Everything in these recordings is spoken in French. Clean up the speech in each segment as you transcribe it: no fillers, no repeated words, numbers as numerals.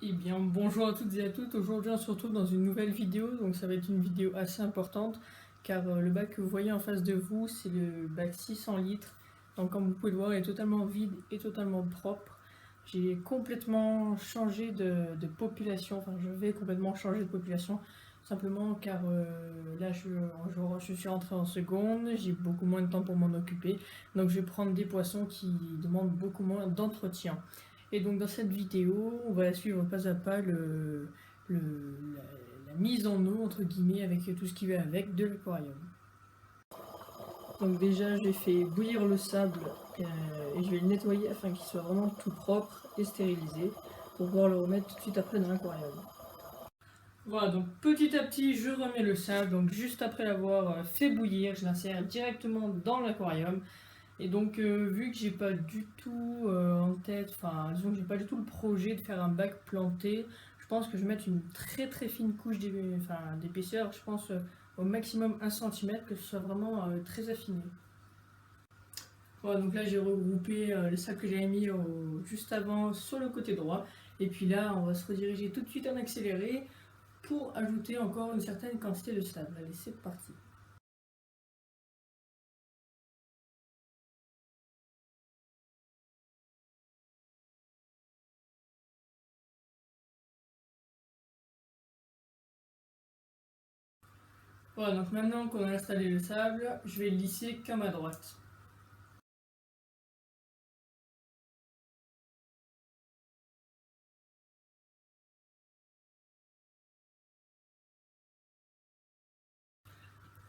Eh bien, bonjour à toutes et à tous. Aujourd'hui, on se retrouve dans une nouvelle vidéo. Donc, ça va être une vidéo assez importante car le bac que vous voyez en face de vous, c'est le bac 600 litres. Donc, comme vous pouvez le voir, il est totalement vide et totalement propre. J'ai complètement changé de population. Enfin, je vais complètement changer de population simplement car là, je suis rentré en seconde. J'ai beaucoup moins de temps pour m'en occuper. Donc, je vais prendre des poissons qui demandent beaucoup moins d'entretien. Et donc dans cette vidéo, on va suivre pas à pas la mise en eau, entre guillemets, avec tout ce qui va avec de l'aquarium. Donc déjà, j'ai fait bouillir le sable et je vais le nettoyer afin qu'il soit vraiment tout propre et stérilisé pour pouvoir le remettre tout de suite après dans l'aquarium. Voilà, donc petit à petit, je remets le sable. Donc juste après l'avoir fait bouillir, je l'insère directement dans l'aquarium. Et donc, vu que j'ai pas du tout en tête, enfin, disons que j'ai pas du tout le projet de faire un bac planté, je pense que je vais mettre une très très fine couche d'épaisseur, je pense au maximum 1 cm, que ce soit vraiment très affiné. Voilà, donc là j'ai regroupé le sable que j'avais mis juste avant sur le côté droit, et puis là on va se rediriger tout de suite en accéléré pour ajouter encore une certaine quantité de sable. Allez, c'est parti. Voilà, donc maintenant qu'on a installé le sable, je vais le lisser comme à droite.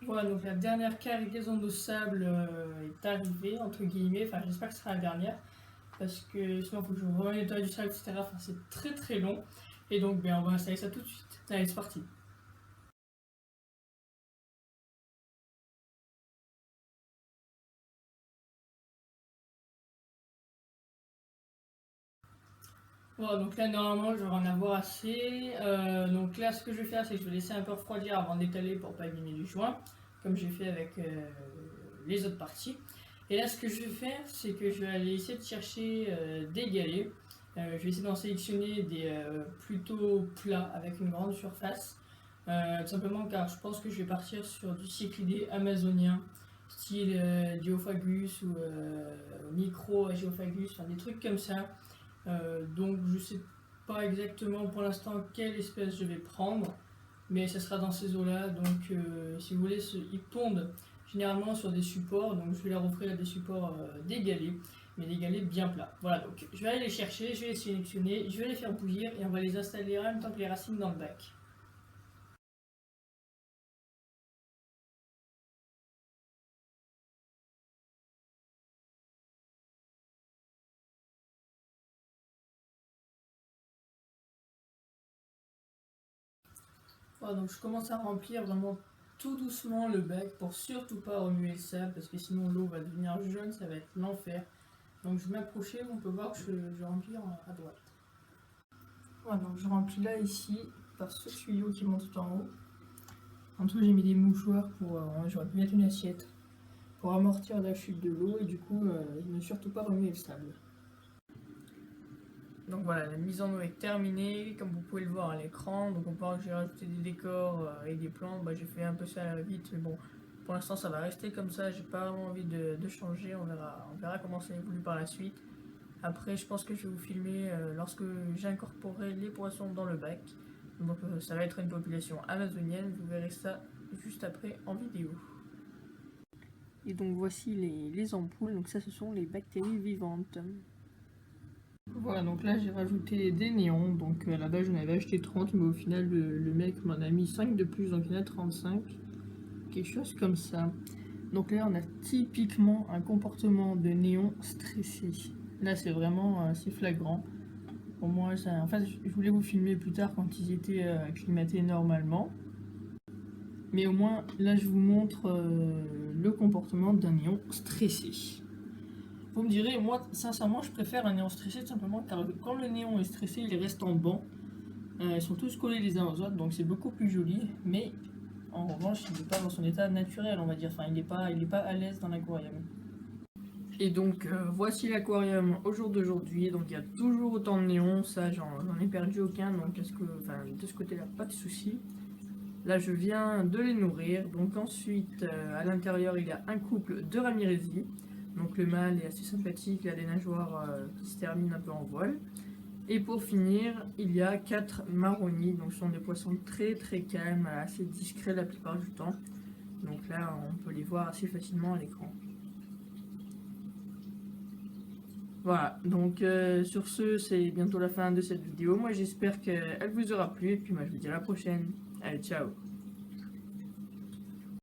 Voilà, donc la dernière cargaison de sable est arrivée, entre guillemets. Enfin, j'espère que ce sera la dernière, parce que sinon, il faut que je nettoie du sable, etc. Enfin, c'est très très long. Et donc, ben, on va installer ça tout de suite. Allez, c'est parti. Voilà, donc là, normalement, je vais en avoir assez. Donc là, ce que je vais faire, c'est que je vais laisser un peu refroidir avant d'étaler pour pas abîmer du joint, comme j'ai fait avec les autres parties. Et là, ce que je vais faire, c'est que je vais aller essayer de chercher des galets. Je vais essayer d'en sélectionner des plutôt plats avec une grande surface. Tout simplement car je pense que je vais partir sur du cyclidé amazonien, style Geophagus ou micro Geophagus, enfin des trucs comme ça. Donc je sais pas exactement pour l'instant quelle espèce je vais prendre, mais ça sera dans ces eaux-là. Donc si vous voulez, ils pondent généralement sur des supports, donc je vais leur offrir des supports des galets, mais des galets bien plats. Voilà, donc je vais aller les chercher, je vais les sélectionner, je vais les faire bouillir et on va les installer en même temps que les racines dans le bac. Voilà, donc je commence à remplir vraiment tout doucement le bac pour surtout pas remuer le sable parce que sinon l'eau va devenir jaune, ça va être l'enfer. Donc je vais m'approcher, on peut voir que je remplis à droite. Voilà, donc je remplis là ici par ce tuyau qui monte tout en haut. En dessous j'ai mis des mouchoirs pour, j'aurais pu mettre une assiette pour amortir la chute de l'eau et du coup ne surtout pas remuer le sable. Donc voilà, la mise en eau est terminée, comme vous pouvez le voir à l'écran. Donc on peut voir que j'ai rajouté des décors et des plantes. J'ai fait un peu ça vite, mais bon, pour l'instant ça va rester comme ça. J'ai pas vraiment envie de changer. On verra comment ça évolue par la suite. Après, je pense que je vais vous filmer lorsque j'incorporerai les poissons dans le bac. Donc ça va être une population amazonienne. Vous verrez ça juste après en vidéo. Et donc voici les ampoules. Donc ça, ce sont les bactéries vivantes. Voilà, donc là j'ai rajouté des néons, donc à la base j'en avais acheté 30, mais au final le mec m'en a mis 5 de plus, donc il y en a 35, quelque chose comme ça. Donc là on a typiquement un comportement de néon stressé. Là c'est vraiment assez flagrant. Pour moi, en fait je voulais vous filmer plus tard quand ils étaient acclimatés normalement. Mais au moins là je vous montre le comportement d'un néon stressé. Vous me direz, moi, sincèrement, je préfère un néon stressé tout simplement car quand le néon est stressé, il reste en banc. Ils sont tous collés les uns aux autres, donc c'est beaucoup plus joli. Mais en revanche, il n'est pas dans son état naturel, on va dire. Enfin, il n'est pas à l'aise dans l'aquarium. Et donc voici l'aquarium au jour d'aujourd'hui. Donc il y a toujours autant de néons, ça j'en ai perdu aucun, donc de ce côté-là pas de souci. Là je viens de les nourrir. Donc ensuite à l'intérieur il y a un couple de Ramirezi. Donc le mâle est assez sympathique, il a des nageoires qui se terminent un peu en voile. Et pour finir, il y a 4 marronis, donc ce sont des poissons très très calmes, assez discrets la plupart du temps. Donc là on peut les voir assez facilement à l'écran. Voilà, donc sur ce, c'est bientôt la fin de cette vidéo. Moi j'espère qu'elle vous aura plu et puis moi je vous dis à la prochaine. Allez, ciao!